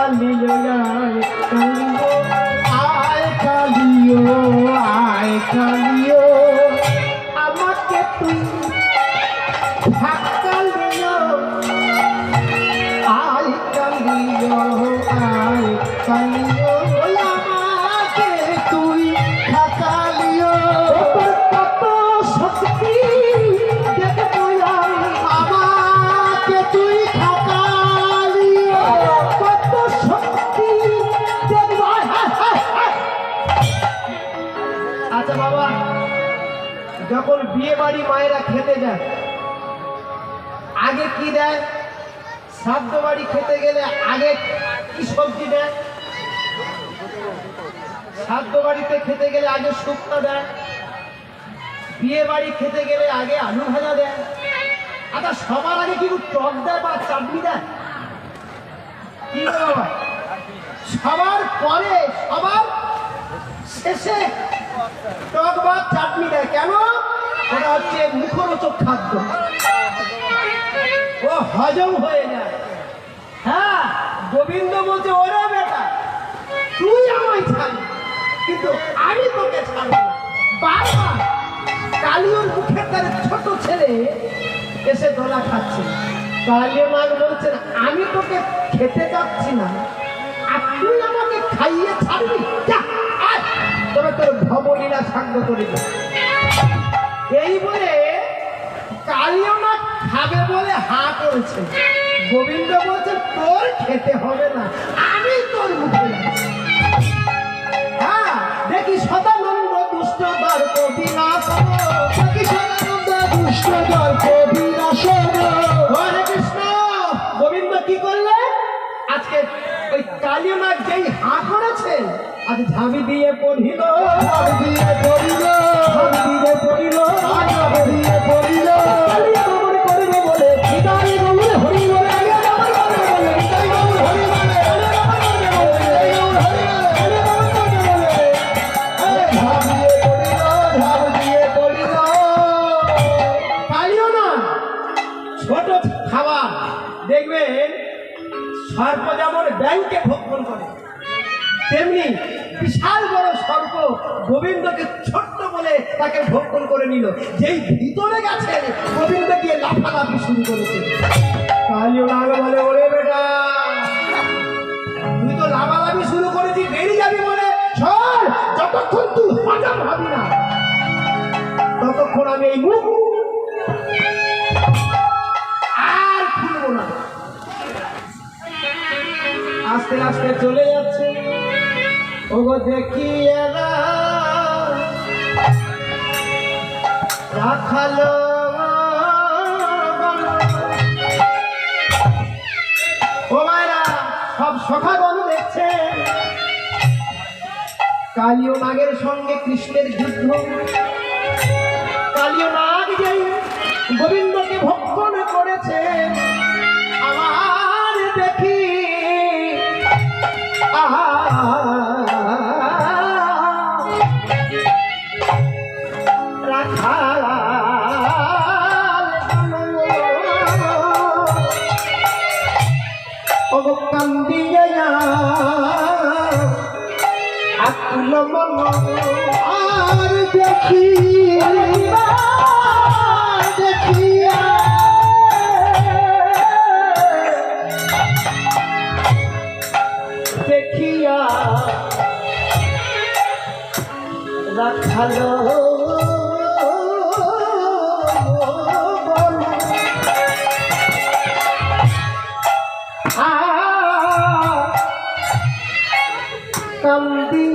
কালিও আয় কালিও আয় কালিও আমাকে তুই কালিও আয় কালিও আয় কালিও আমাকে তুই কালিও কত শক্তি আমাকে তুই কালিও কত শক্তি। আচ্ছা বাবা, যখন বিয়ে বাড়ি মায়েরা খেতে যায় আগে কি দেয়? শ্রাদ্ধ বাড়ি খেতে গেলে আগে কি সবজি দেয়? শ্রাদ্ধ বাড়িতে খেতে গেলে আগে শুক্তো দেয়, বিয়ে বাড়ি খেতে গেলে আগে আলু ভাজা দেয়। আচ্ছা সবার আগে কি টক দেয় বা চাটনি দেয়? কি বাবা? সবার পরে সবার শেষে টক বা চাটনি দেয়। কেন? ওটা হচ্ছে মুখরোচক খাদ্য, ও হজম হয়ে যায়। হ্যাঁ, গোবিন্দ বলছে ওরে বেটা তুই আমায় ছাড়বি কিন্তু আমি তোকে ছাড়ব না। বারবার কালিওর মুখের দ্বারে ছোট ছেলে এসে দোলা খাচ্ছে। কালিও মাগ বলছেন আমি তোকে খেতে চাচ্ছি না আর তুই আমাকে খাইয়ে ছাড়বি, যা আয় তবে তোর ভবলীলা সাঙ্গ করে দে। এই বলে কালিও না খাবে বলে হা করেছে। গোবিন্দ বলছে তোর খেতে হবে না, আমি তোর মুখে যাচ্ছি। হ্যাঁ, দেখি সদানন্দ দুষ্ট দর্প বিনাশ, দেখি সদানন্দ দুষ্ট দর্প বিনাশ। হরে কৃষ্ণ। গোবিন্দ কি করলে? আজকে ওই কালিও না যেই হা করেছে আজ ঝাঁবি দিয়ে পড়িল, ঝাঁবি দিয়ে পড়িল, ঝাঁবি দিয়ে পড়িল, ঝাঁবি দিয়ে পড়িল। কালিও গমন করবে বলে বিদায় গমন হরি বলে, আগে গমন করবে বলে বিদায় গমন হরি বলে, আগে গমন করবে বলে বিদায় গমন হরি বলে, আগে গমন করবে বলে ঝাঁবি দিয়ে পড়িল, ঝাঁবি দিয়ে পড়িল। কালিও না ছোট খাবার দেখবেন সর্প যেমন ব্যাংকে ভক্ষণ করে তেমনি বিশাল বড় সর্প গোবিন্দকে ছোট্ট বলে তাকে ভক্ষণ করে নিল। যেই ভিতরে গেছে গোবিন্দ গিয়ে লাফালাফি শুরু করেছে। কালিও নাগ বলে ওরে বেটা তুই তো লাফালাফি শুরু করেছিস, বেরিয়ে যাবি বলে চল, যতক্ষণ তুই হজম হবি না ততক্ষণ আমি এই মুখ আর খুলবো না। আস্তে আস্তে চলে যাচ্ছে। ওগো দেখিয়ে রাখালো ও মায়েরা, সব সখাগণ দেখছে কালিও নাগের সঙ্গে কৃষ্ণের যুদ্ধ। কালিও নাগ যেই গোবিন্দকে ভক্ষণ করেছে আমার দেখি কান্দিয়া আকুল মন আর দেখি দেখিয়া দেখিয়া রাখালো কান্দি